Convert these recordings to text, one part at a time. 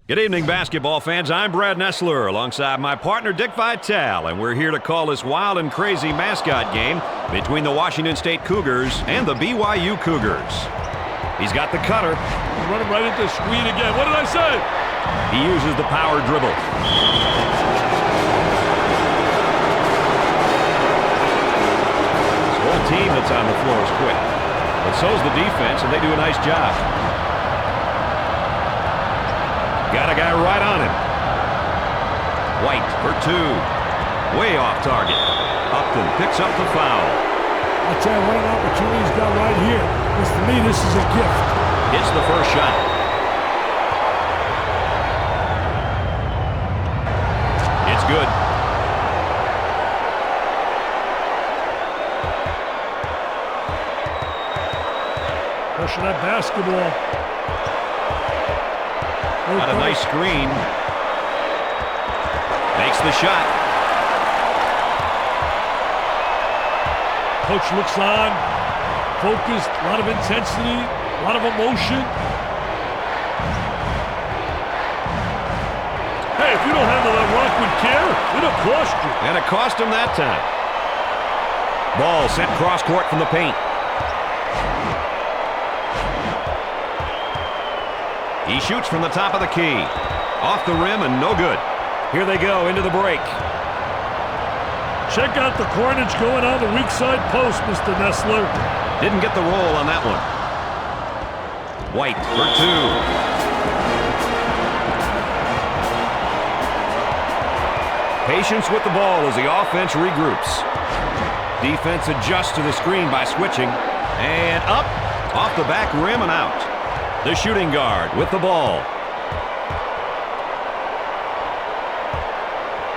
Good evening, basketball fans. I'm Brad Nessler alongside my partner Dick Vitale, and we're here to call this wild and crazy mascot game between the Washington State Cougars and the BYU Cougars. He's got the cutter. Running right into the screen again. What did I say? He uses the power dribble. This whole team that's on the floor is quick, but so's the defense, and they do a nice job. Got a guy right on him. White for two. Way off target. Upton picks up the foul. I'll tell you what an opportunity he's got right here. Because for me, this is a gift. Hits the first shot. It's good. Pushing that basketball. Got a nice screen. Makes the shot. Coach looks on. Focused. A lot of intensity. A lot of emotion. Hey, if you don't handle that rock with care, it'll cost you. And it cost him that time. Ball sent cross court from the paint. He shoots from the top of the key. Off the rim and no good. Here they go into the break. Check out the carnage going on the weak side post, Mr. Nessler. Didn't get the roll on that one. White for two. Patience with the ball as the offense regroups. Defense adjusts to the screen by switching. And up, off the back rim and out. The shooting guard with the ball.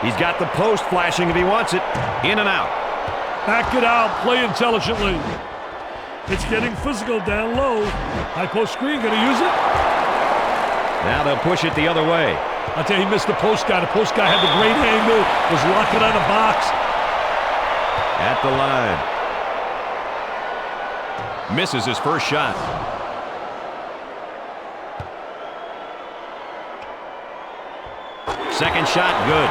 He's got the post flashing if he wants it. In and out. Back it out. Play intelligently. It's getting physical down low. High post screen. Going to use it? Now they'll push it the other way. I'll tell you, he missed the post guy. The post guy had the great angle. Was locking on the box. At the line. Misses his first shot. Second shot, good.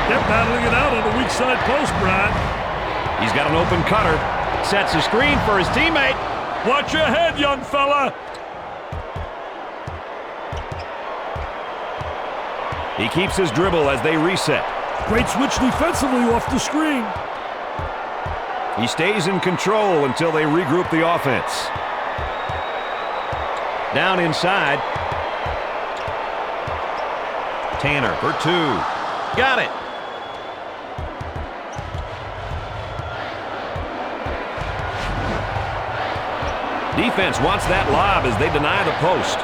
They're battling it out on the weak side post, Brad. He's got an open cutter. Sets a screen for his teammate. Watch your head, young fella. He keeps his dribble as they reset. Great switch defensively off the screen. He stays in control until they regroup the offense. Down inside. Tanner for two. Got it. Defense wants that lob as they deny the post.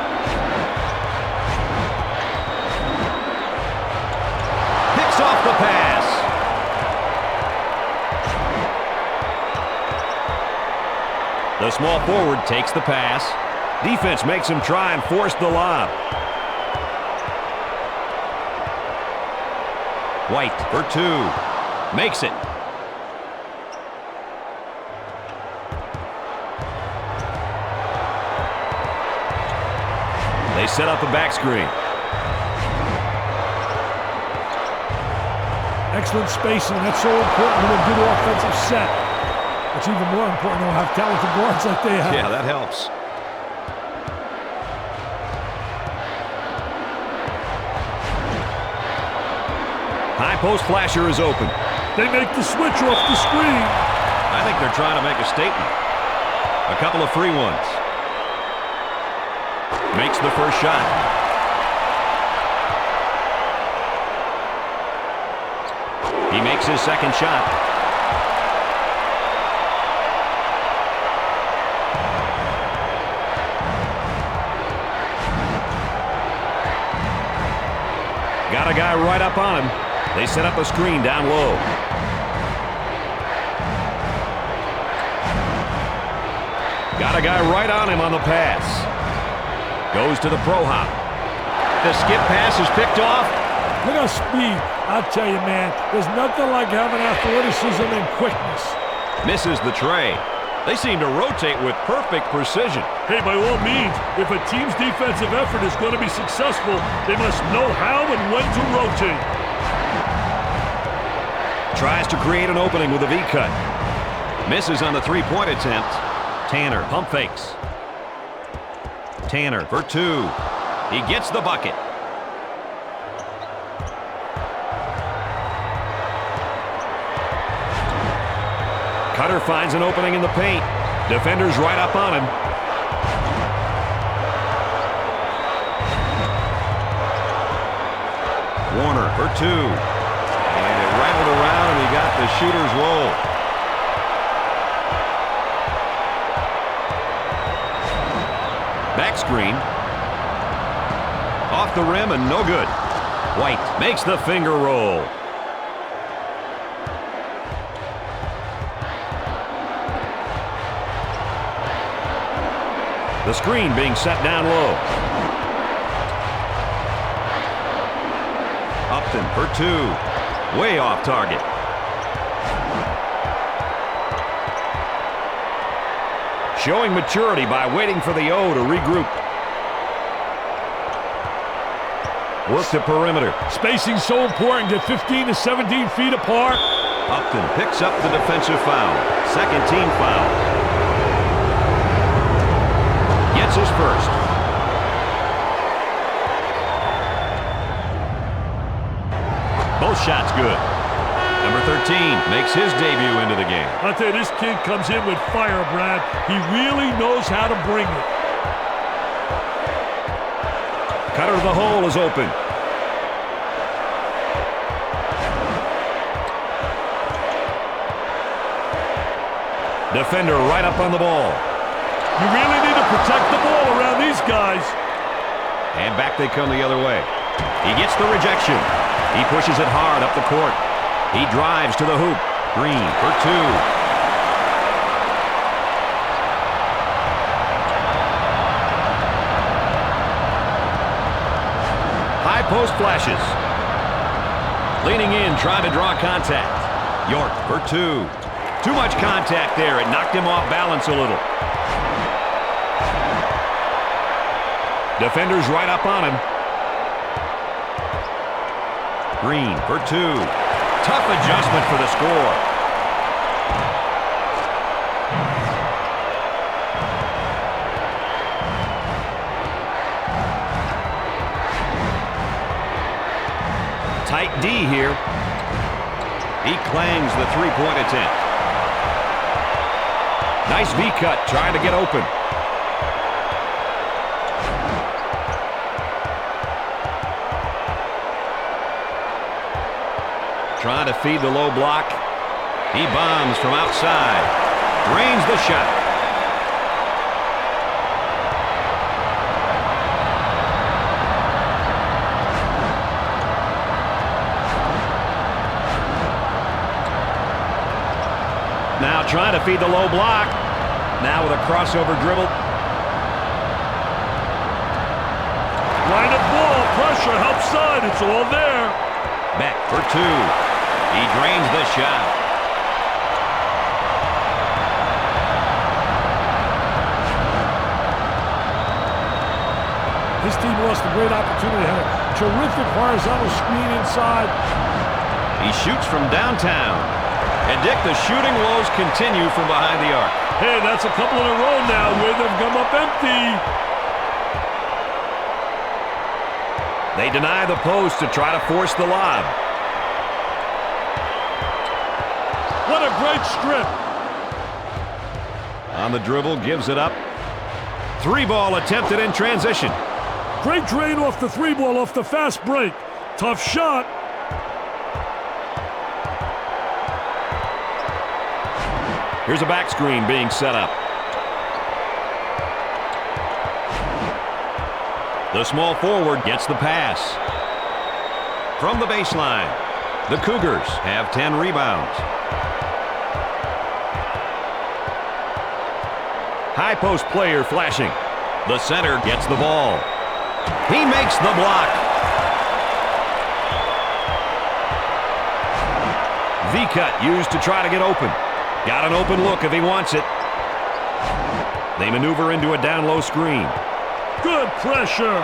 Picks off the pass. The small forward takes the pass. Defense makes him try and force the lob. White for two. Makes it. They set up a back screen. Excellent spacing. That's so important in a good offensive set. It's even more important to have talented guards like they have. Yeah, that helps. High post flasher is open. They make the switch off the screen. I think they're trying to make a statement. A couple of free ones. Makes the first shot. He makes his second shot. Got a guy right up on him. They set up a screen down low. Got a guy right on him on the pass. Goes to the pro hop. The skip pass is picked off. Look at speed. I'll tell you, man, there's nothing like having athleticism and quickness. Misses the tray. They seem to rotate with perfect precision. Hey, by all means, if a team's defensive effort is going to be successful, they must know how and when to rotate. Tries to create an opening with a V-cut. Misses on the three-point attempt. Tanner pump fakes. Tanner for two. He gets the bucket. Cutter finds an opening in the paint. Defenders right up on him. Warner for two. And it rattled around and he got the shooter's roll. Back screen. Off the rim and no good. White makes the finger roll. The screen being set down low. Upton for two. Way off target. Showing maturity by waiting for the O to regroup. Work the perimeter. Spacing so important. Get 15 to 17 feet apart. Upton picks up the defensive foul. Second team foul. Gets his first. Both shots good. Number 13 makes his debut into the game. I'll tell you, this kid comes in with fire, Brad. He really knows how to bring it. Cutter to the hole is open. Defender right up on the ball. You really need to protect the ball around these guys. And back they come the other way. He gets the rejection. He pushes it hard up the court. He drives to the hoop. Green for two. High post flashes. Leaning in, trying to draw contact. York for two. Too much contact there. It knocked him off balance a little. Defenders right up on him. Green for two. Tough adjustment for the score. Tight D here. He clangs the three-point attempt. Nice V-cut, trying to get open. Trying to feed the low block. He bombs from outside. Drains the shot. Now trying to feed the low block. Now with a crossover dribble. Line of ball, pressure, help side, it's all there. Back for two. He drains the shot. This team lost a great opportunity. Had a terrific horizontal screen inside. He shoots from downtown. And Dick, the shooting woes continue from behind the arc. Hey, that's a couple in a row now where they've come up empty. They deny the post to try to force the lob. What a great strip. On the dribble, gives it up. Three ball attempted in transition. Great drain off the three ball off the fast break. Tough shot. Here's a back screen being set up. The small forward gets the pass. From the baseline, the Cougars have 10 rebounds. High post player flashing. The center gets the ball. He makes the block. V-cut used to try to get open. Got an open look if he wants it. They maneuver into a down-low screen. Good pressure.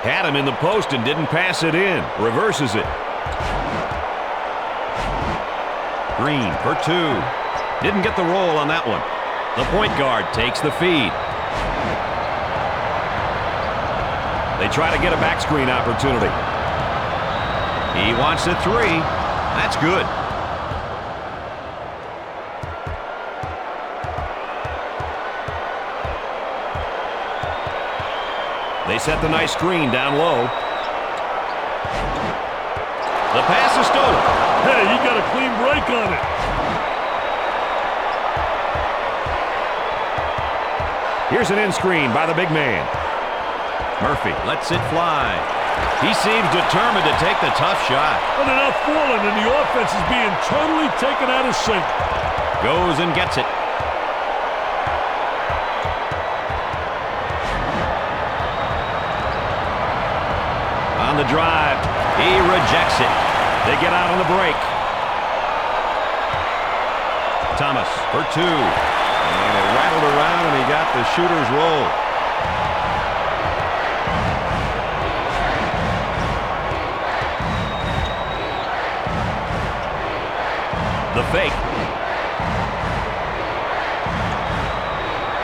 Had him in the post and didn't pass it in. Reverses it. Green for 2. Didn't get the roll on that one. The point guard takes the feed. They try to get a back screen opportunity. He wants a 3. That's good. They set the nice screen down low. The pass is stolen. Hey, he got a clean break on it. Here's an in screen by the big man. Murphy lets it fly. He seems determined to take the tough shot. Well, they're not falling, and the offense is being totally taken out of sync. Goes and gets it. On the drive, he rejects it. They get out on the break. Thomas for 2. And it rattled around, and he got the shooter's roll. The fake.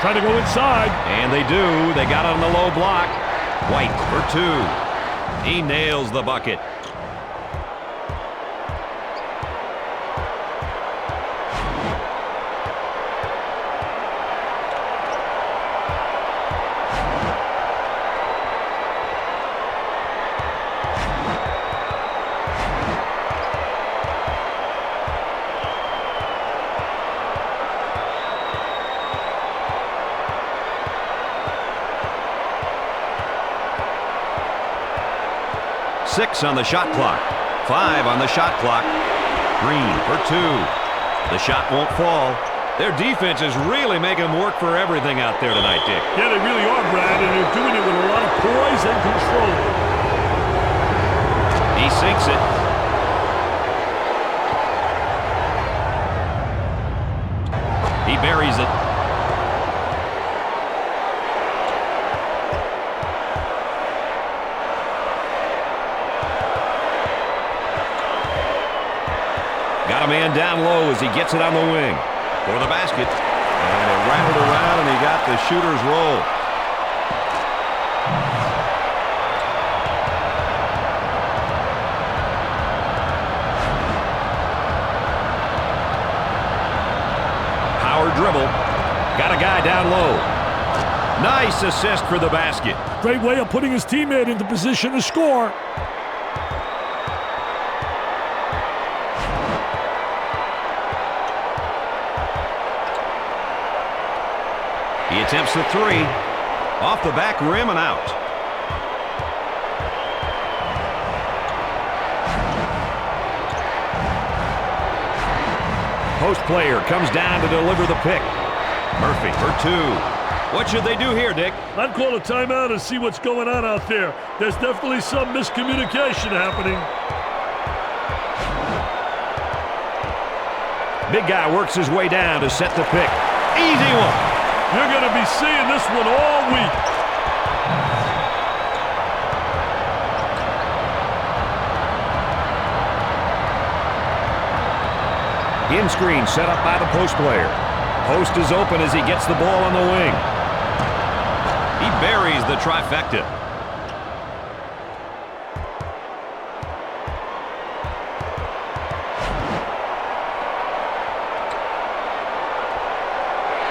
Trying to go inside. And they do. They got on the low block. White for 2. He nails the bucket. Six on the shot clock. 5 on the shot clock. Green for 2. The shot won't fall. Their defense is really making them work for everything out there tonight, Dick. Yeah, they really are, Brad, and they're doing it with a lot of poise and control. He sinks it. He buries it. Got a man down low as he gets it on the wing. For the basket. And it rattled around, and he got the shooter's roll. Power dribble. Got a guy down low. Nice assist for the basket. Great way of putting his teammate into position to score. He attempts the 3. Off the back rim and out. Post player comes down to deliver the pick. Murphy for 2. What should they do here, Dick? I'd call a timeout and see what's going on out there. There's definitely some miscommunication happening. Big guy works his way down to set the pick. Easy one. You're going to be seeing this one all week. In screen set up by the post player. Post is open as he gets the ball on the wing. He buries the trifecta.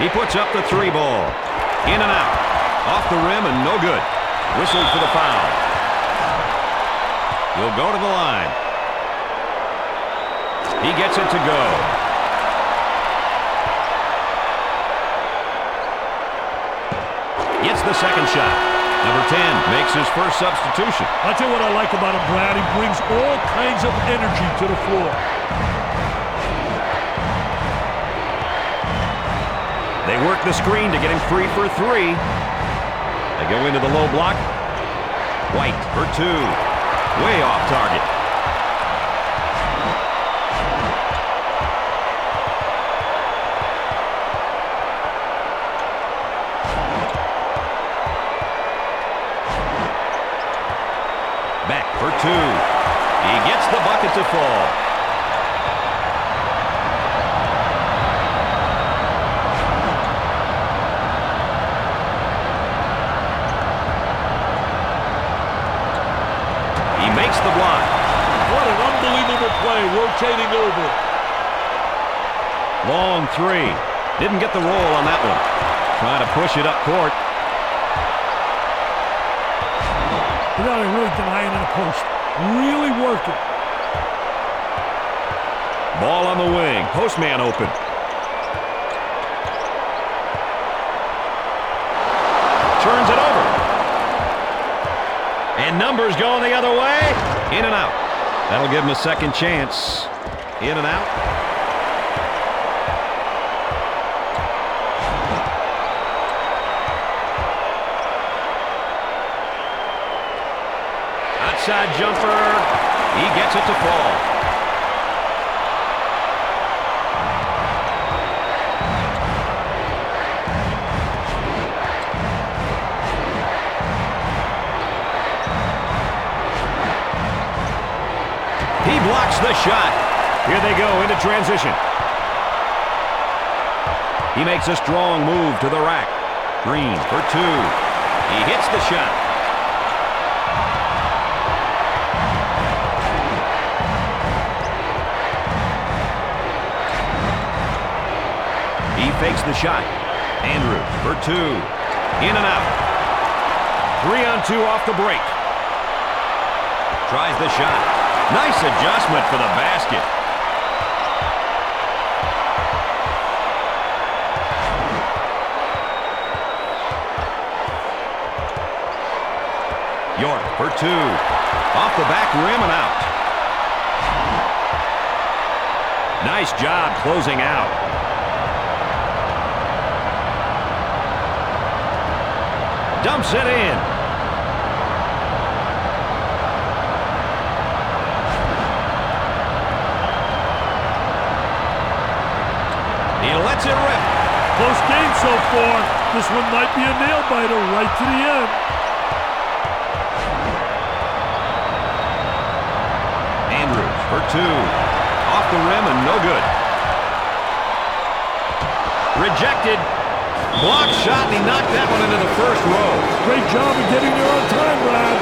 He puts up the 3 ball. In and out. Off the rim and no good. Whistled for the foul. He'll go to the line. He gets it to go. Gets the second shot. Number 10 makes his first substitution. I'll tell you what I like about him, Brad. He brings all kinds of energy to the floor. They work the screen to get him free for 3. They go into the low block. White for 2. Way off target. Long three. Didn't get the roll on that one. Trying to push it up court. You know, they're really denying in the post. Really working. Ball on the wing. Postman open. Turns it over. And numbers going the other way. In and out. That'll give him a second chance. In and out. Outside jumper. He gets it to fall. He blocks the shot. Here they go into transition. He makes a strong move to the rack. Green for two. He hits the shot. He fakes the shot. Andrews for two. In and out. 3-on-2 off the break. Tries the shot. Nice adjustment for the basket. York for two. Off the back rim and out. Nice job closing out. Dumps it in. He lets it rip. Close game so far. This one might be a nail-biter right to the end. Andrews for two. Off the rim and no good. Rejected. Block shot, and he knocked that one into the first row. Great job of getting there on time, Brad.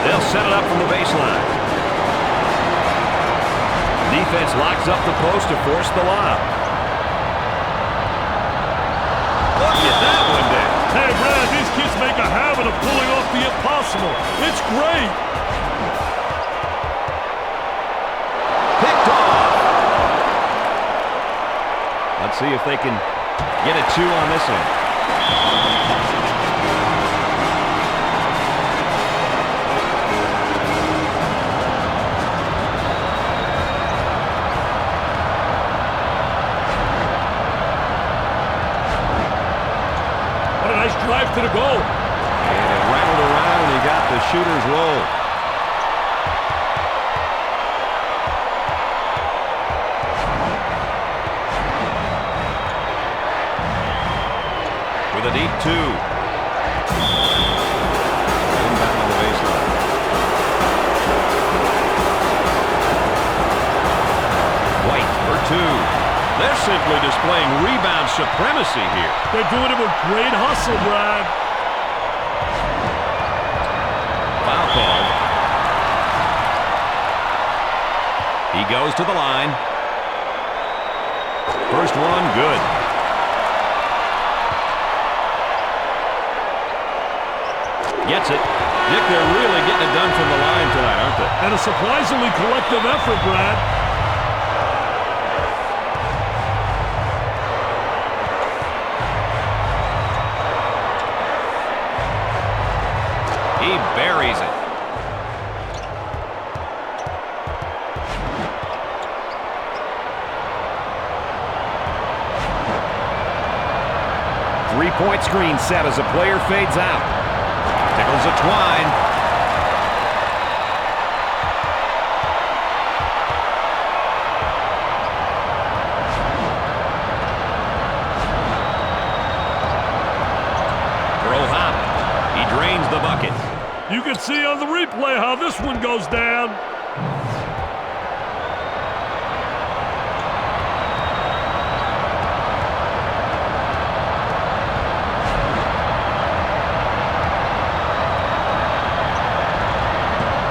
They'll set it up from the baseline. Defense locks up the post to force the lob. Look at that one there. Hey, Brad, these kids make a habit of pulling off the impossible. It's great. Picked off. Let's see if they can get a two on this end. Drive to the goal. And it rattled around. He got the shooter's roll. With a deep two. Inbound on the baseline. White for two. They're simply displaying rebound supremacy here. They're doing it with great hustle, Brad. Foul called. He goes to the line. First one, good. Gets it. Dick, they're really getting it done from the line tonight, aren't they? And a surprisingly collective effort, Brad. He buries it. Three-point screen set as a player fades out. Tickles a Twine. Throw hop. He drains the bucket. You can see on the replay how this one goes down.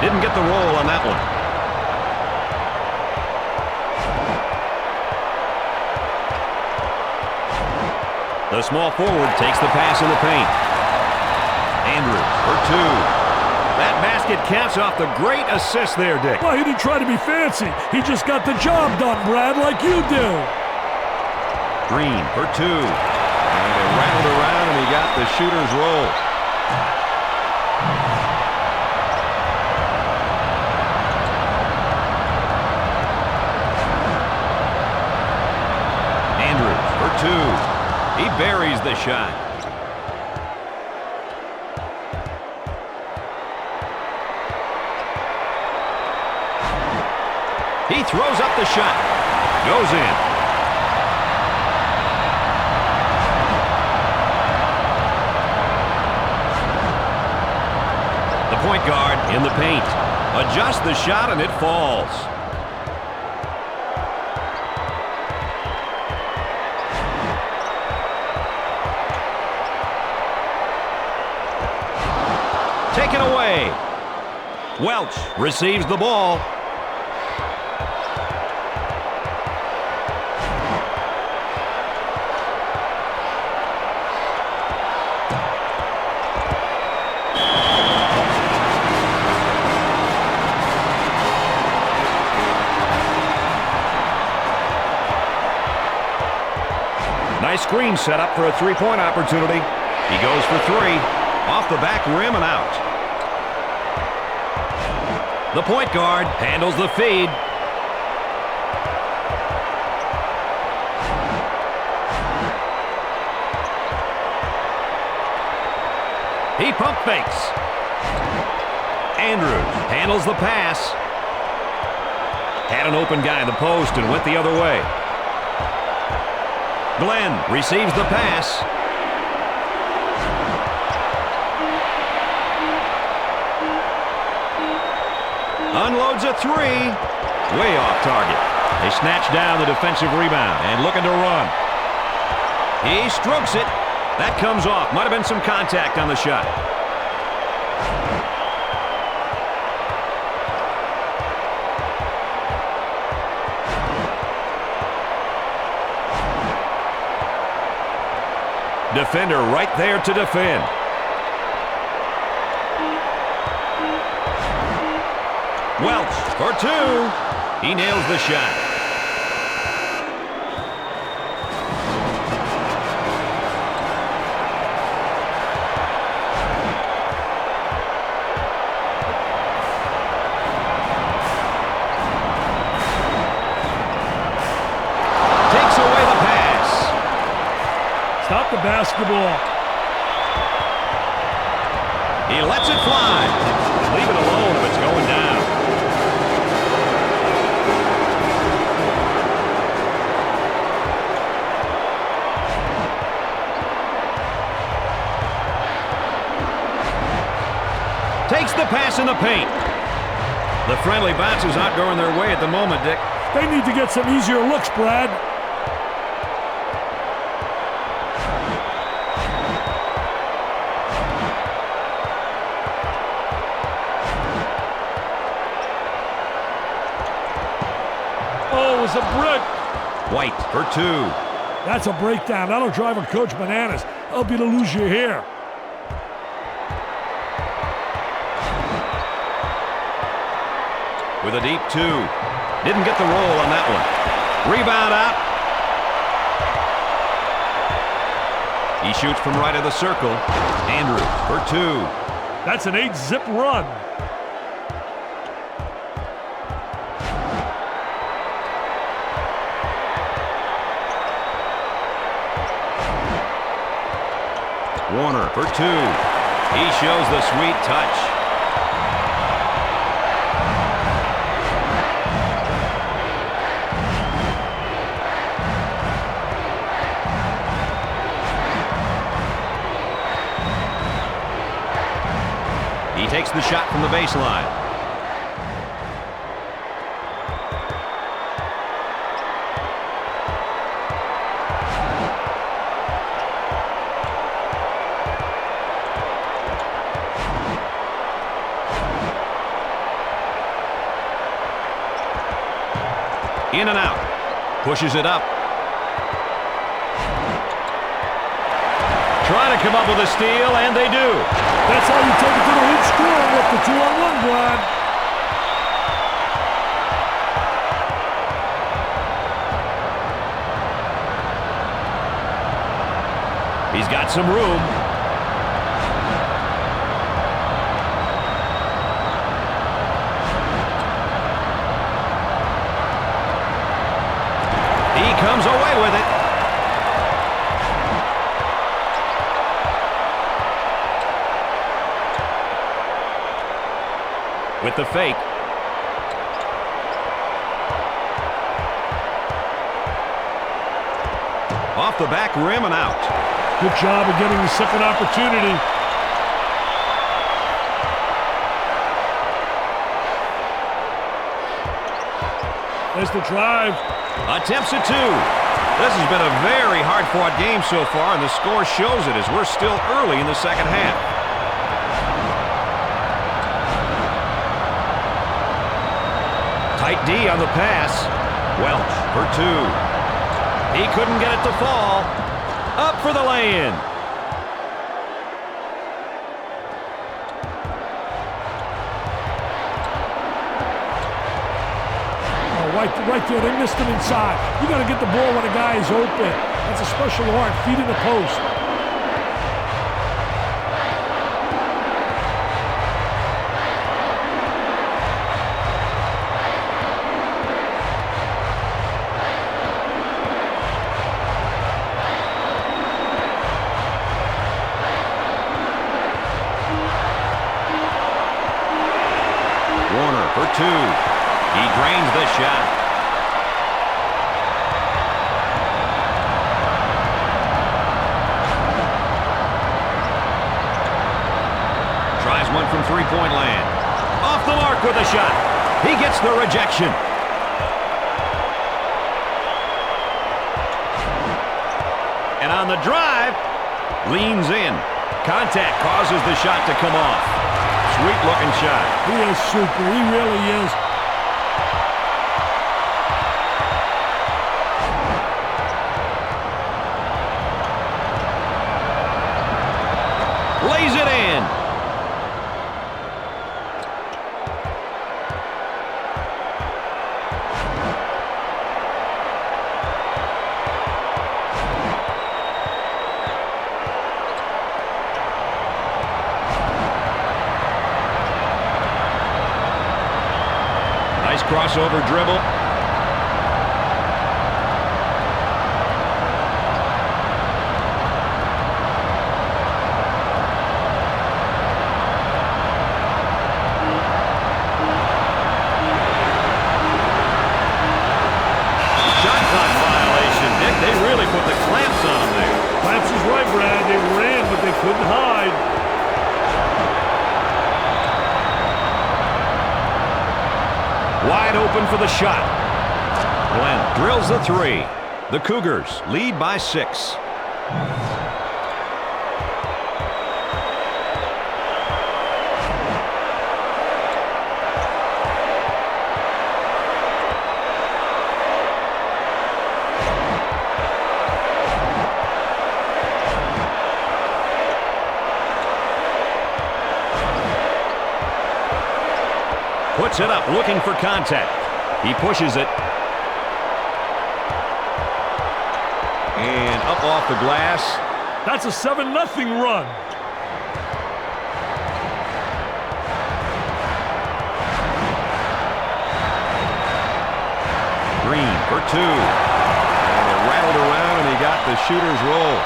Didn't get the roll on that one. The small forward takes the pass in the paint. Andrews for two. That basket counts off the great assist there, Dick. Well, he didn't try to be fancy. He just got the job done, Brad, like you do. Green for two. And it rattled around, and he got the shooter's roll. Andrews for two. He buries the shot. He throws up the shot. Goes in. The point guard in the paint. Adjusts the shot and it falls. Taken away. Welch receives the ball. Nice screen set up for a three-point opportunity. He goes for three. Off the back rim and out. The point guard handles the feed. He pump fakes. Andrews handles the pass. Had an open guy in the post and went the other way. Glenn receives the pass. Unloads a three. Way off target. They snatch down the defensive rebound and looking to run. He strokes it. That comes off. Might have been some contact on the shot. Defender right there to defend. Welch for two. He nails the shot. Takes away the pass. Stop the basketball. He lets it fly. Leave it alone if it's going down. Takes the pass in the paint. The friendly bounces aren't going their way at the moment, Dick. They need to get some easier looks, Brad. Oh, it was a brick. White for two. That's a breakdown. That'll drive a coach bananas. Help you to lose your hair. With a deep two. Didn't get the roll on that one. Rebound out. He shoots from right of the circle. Andrews for two. That's an 8-zip run. Warner for two. He shows the sweet touch. He takes the shot from the baseline. In and out. Pushes it up. Trying to come up with a steal, and they do. That's how you take it to the hoop, score with the 2-on-1, Brad. He's got some room. He comes away with it. With the fake. Off the back rim and out. Good job of getting the second opportunity. There's the drive. Attempts at two. This has been a very hard-fought game so far, and the score shows it as we're still early in the second half. Tight D on the pass. Welch for two. He couldn't get it to fall. Up for the lay-in. Right there, they missed him inside. You got to get the ball when a guy is open. That's a special art, feeding the post. Warner for two. He drains the shot. Tries one from three-point land. Off the mark with a shot. He gets the rejection. And on the drive, leans in. Contact causes the shot to come off. Sweet-looking shot. He is super. He really is. Lays it in. Nice crossover dribble. They really put the clamps on him there. Clamps is right, Brad. They ran, but they couldn't hide. Wide open for the shot. Glenn drills the three. The Cougars lead by 6. Puts it up, looking for contact. He pushes it. And up off the glass. That's a 7-0 run. Green for two. And it rattled around, and he got the shooter's roll.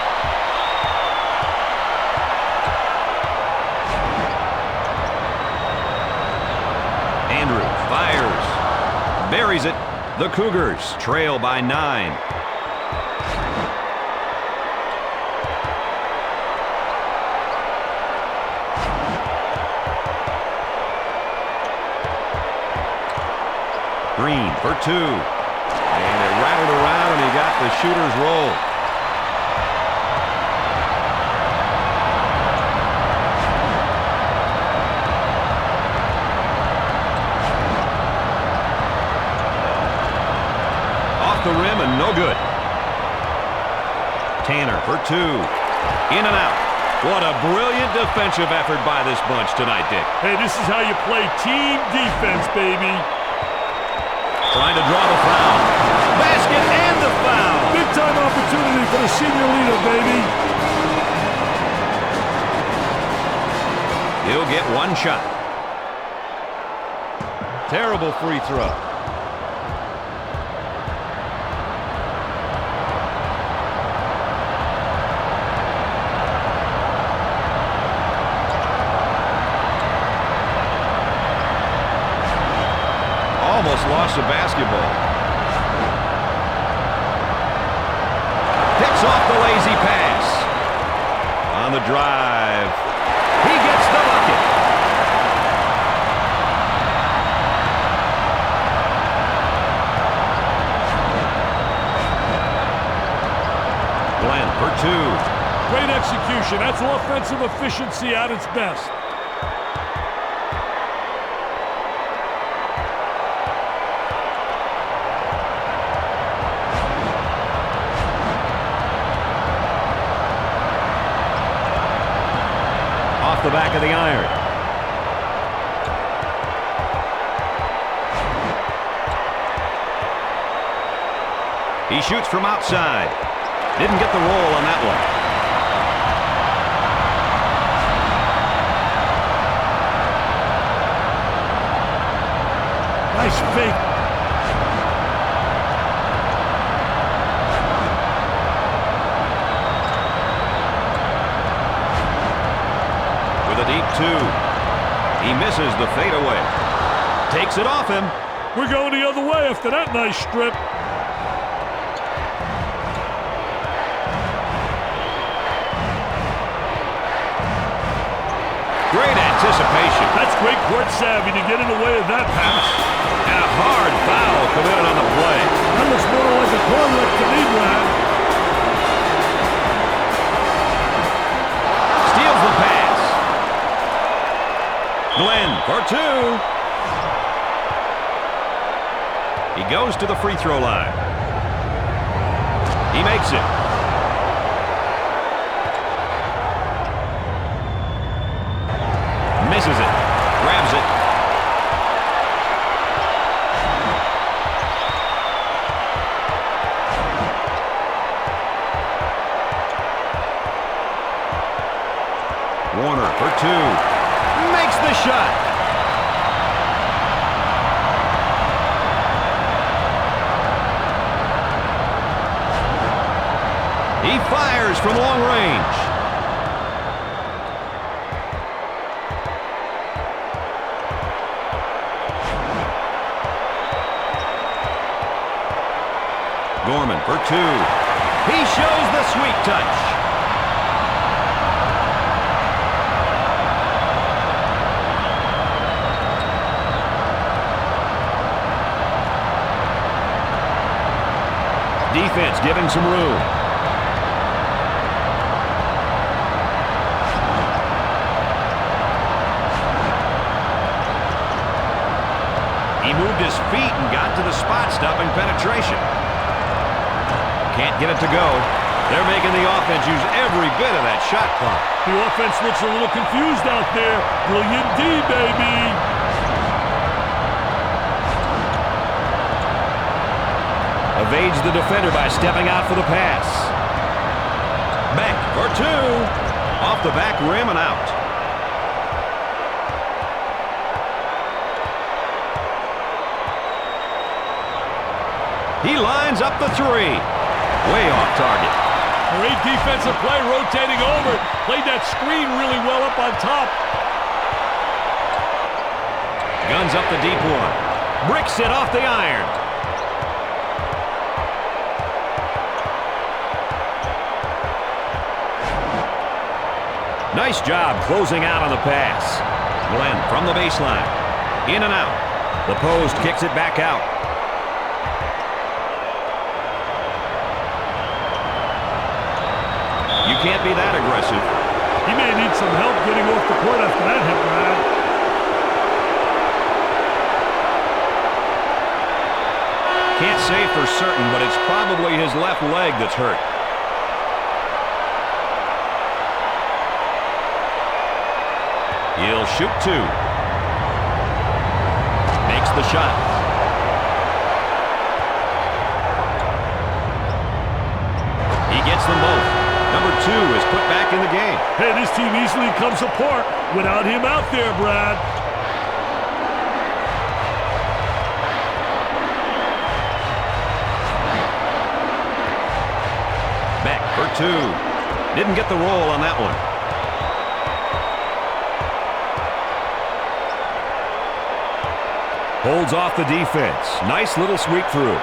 Fires. Buries it. The Cougars trail by 9. Green for two. And it rattled around, and he got the shooter's roll. The rim and no good. Tanner for two. In and out. What a brilliant defensive effort by this bunch tonight, Dick. Hey, this is how you play team defense, baby. Trying to draw the foul. Basket and the foul. Big-time opportunity for the senior leader, baby. He'll get one shot. Terrible free throw. Almost lost the basketball. Picks off the lazy pass. On the drive. He gets the bucket. Glenn for two. Great execution. That's offensive efficiency at its best. Off the back of the iron. He shoots from outside. Didn't get the roll on that one. Nice fake. With a deep two. He misses the fadeaway. Takes it off him. We're going the other way after that nice strip. Great anticipation. That's great court savvy to get in the way of that pass. And a hard foul committed on the play. That looks more like a car wreck to me, Brad. Steals the pass. Glenn for two. He goes to the free throw line. He makes it. Misses it. Grabs it. Warner for two. Makes the shot. He fires from long range. Gorman for two. He shows the sweet touch. Defense giving some room. He moved his feet and got to the spot, stopping penetration. Can't get it to go. They're making the offense use every bit of that shot clock. The offense looks a little confused out there. Brilliant D, baby. Evades the defender by stepping out for the pass. Beck for two. Off the back rim and out. He lines up the three. Way off target. Great defensive play, rotating over. Played that screen really well up on top. Guns up the deep one. Bricks it off the iron. Nice job closing out on the pass. Glenn from the baseline. In and out. The post kicks it back out. You can't be that aggressive. He may need some help getting off the court after that hit, Brad. Can't say for certain, but it's probably his left leg that's hurt. He'll shoot 2. Makes the shot. He gets them both. Number 2 is put back in the game. Hey, this team easily comes apart without him out there, Brad. Beck for 2. Didn't get the roll on that one. Holds off the defense. Nice little sweep through.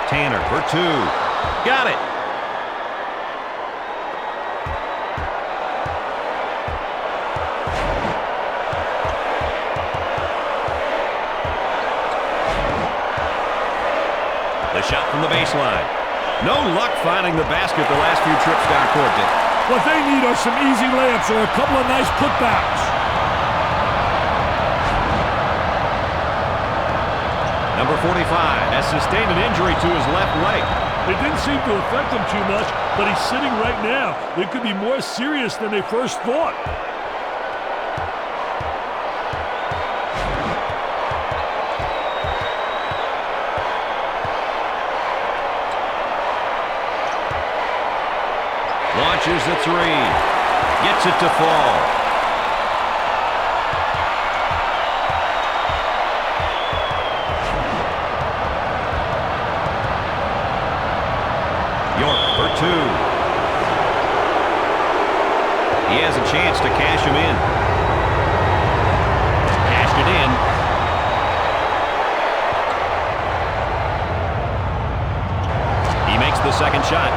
Tanner for 2. Got it. The shot from the baseline. No luck finding the basket the last few trips down court, Dick. What they need are some easy layups or a couple of nice putbacks. Number 45 has sustained an injury to his left leg. It didn't seem to affect him too much, but he's sitting right now. It could be more serious than they first thought. Launches the 3. Gets it to fall. York for 2. He has a chance to cash him in. Cashed it in. He makes the second shot.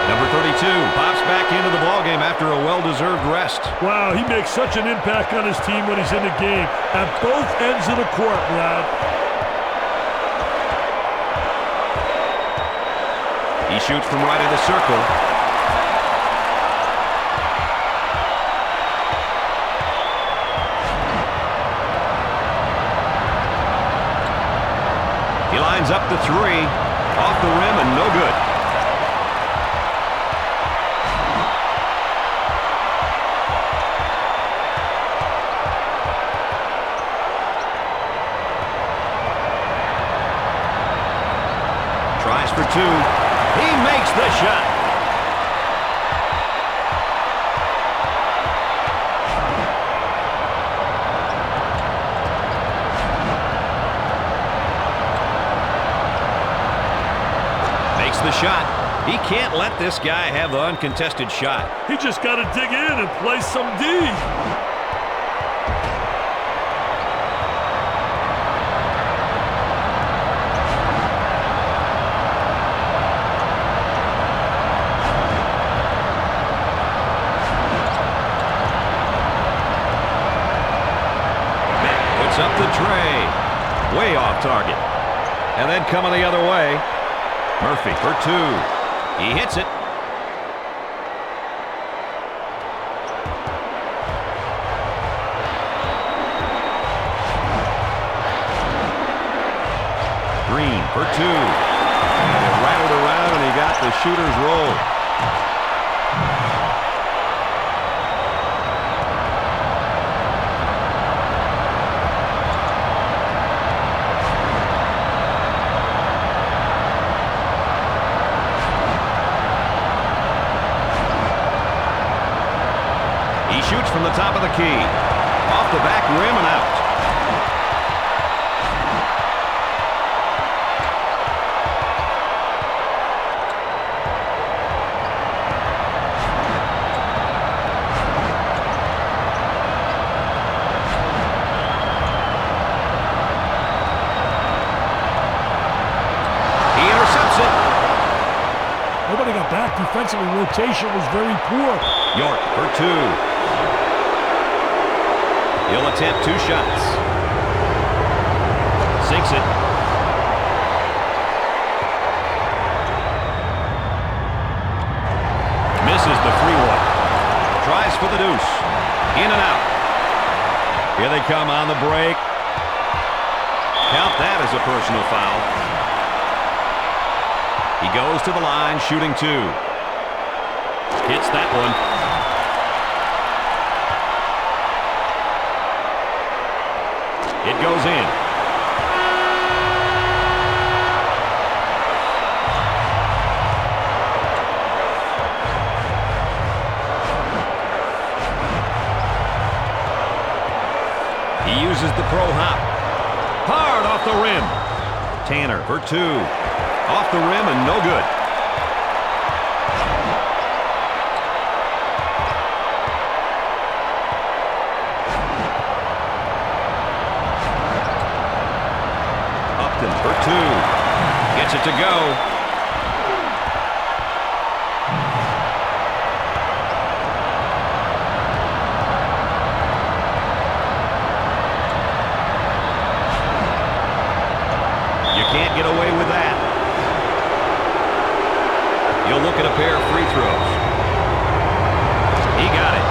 Number 32 pops back into the ballgame after a well-deserved rest. Wow, he makes such an impact on his team when he's in the game at both ends of the court, Brad. He shoots from right of the circle. He lines up the 3. Off the rim and no good. Tries for 2. He makes the shot. Makes the shot. He can't let this guy have the uncontested shot. He just got to dig in and play some D. Up the tray. Way off target. And then coming the other way. Murphy for 2. He hits it. Green for 2. And it rattled around and he got the shooter's roll. Shoots from the top of the key. Off the back rim and out. He intercepts it. Nobody got back defensively. Rotation was very poor. York for 2. He'll attempt 2 shots. Sinks it. Misses the free one. Tries for the deuce. In and out. Here they come on the break. Count that as a personal foul. He goes to the line, shooting 2. Hits that one. It goes in. He uses the pro hop. Hard off the rim. Tanner for 2. Off the rim and no good. Upton for 2. Gets it to go. Can't get away with that. You'll look at a pair of free throws. He got it.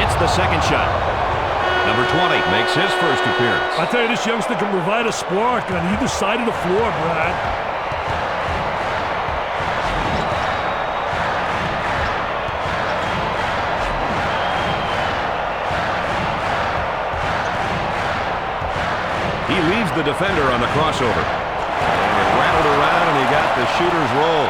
Hits the second shot. Number 20 makes his first appearance. I tell you, this youngster can provide a spark on either side of the floor, Brad. He leaves the defender on the crossover. And it rattled around, and he got the shooter's roll.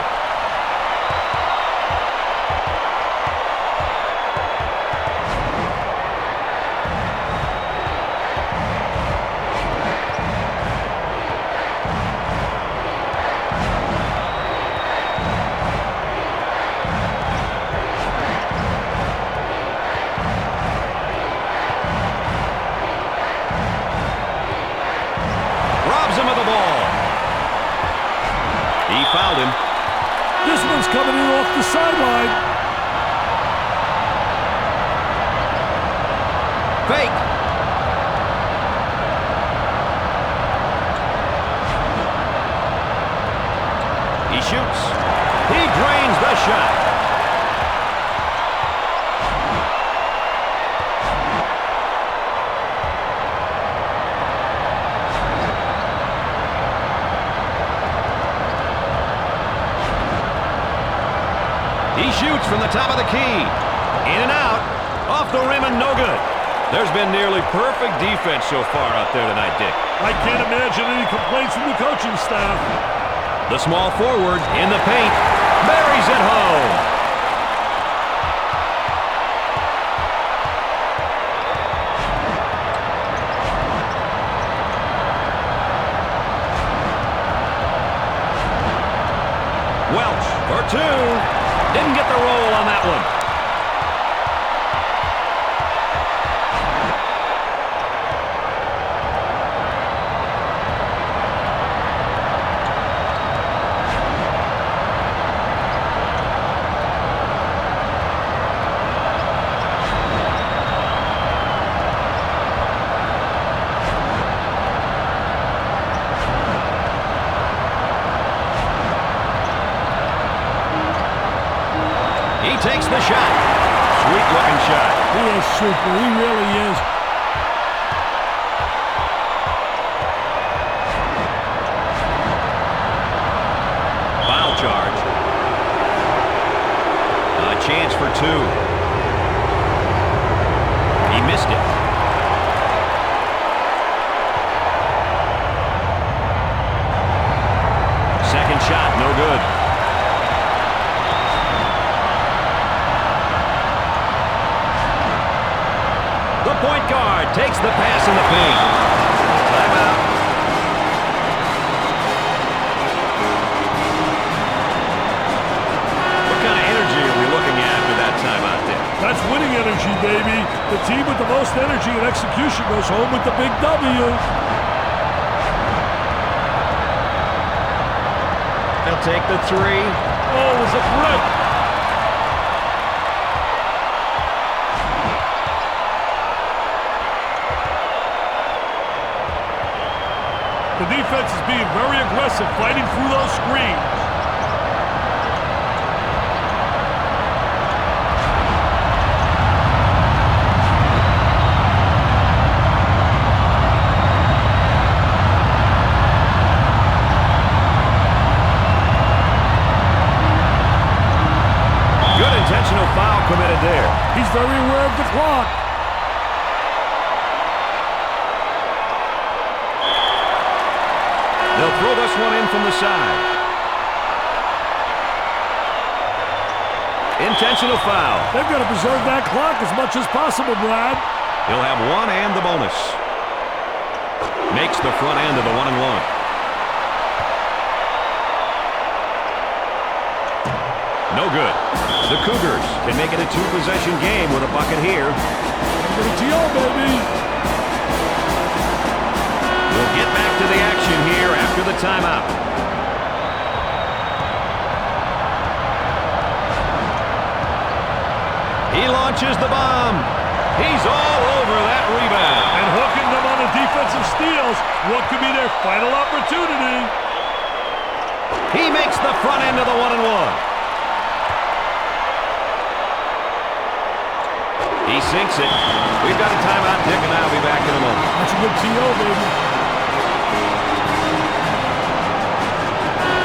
Him of the ball. He fouled him. This one's coming in off the sideline. Fake. He shoots. He drains the shot. He shoots from the top of the key. In and out. Off the rim and no good. There's been nearly perfect defense so far out there tonight, Dick. I can't imagine any complaints from the coaching staff. The small forward in the paint. Buries it home. Welch for 2. Didn't get the roll on that one. He takes the shot. Sweet-looking shot. He is super. He really is. Foul charge. A chance for 2. He missed it. Second shot, no good. The point guard takes the pass in the paint. Timeout. What kind of energy are we looking at after that timeout there? That's winning energy, baby. The team with the most energy and execution goes home with the big W. They'll take the 3. Oh, it was a brick. The defense is being very aggressive, fighting through those screens. intentional foul committed there. He's very aware of the clock. They'll throw this one in from the side. Intentional foul. They've got to preserve that clock as much as possible, Brad. He'll have one and the bonus. Makes the front end of the 1-and-1. No good. The Cougars can make it a two-possession game with a bucket here. TO, baby. We'll get back to the action here after the timeout. He launches the bomb. He's all over that rebound. And hooking them on the defensive steals. What could be their final opportunity? He makes the front end of the 1-and-1. He sinks it. We've got a timeout, Dick, and I'll be back in a moment. That's a good TO, baby.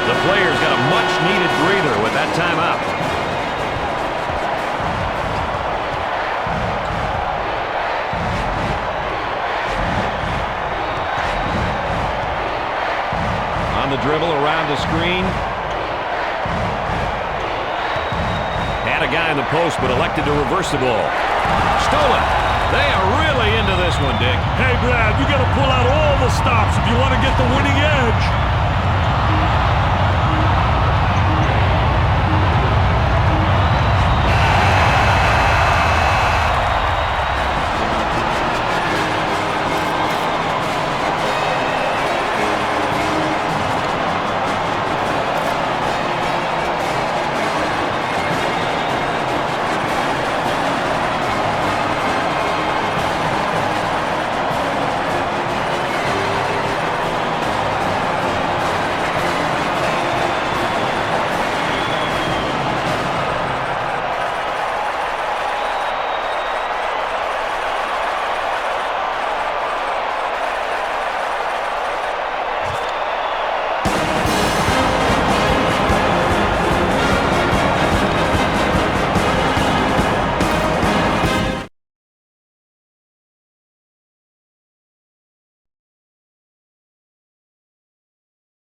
The players got a much-needed breather with that timeout. On the dribble around the screen. Had a guy in the post, but elected to reverse the ball. Stolen. They are really into this one, Dick. Hey, Brad, you got to pull out all the stops if you want to get the winning edge.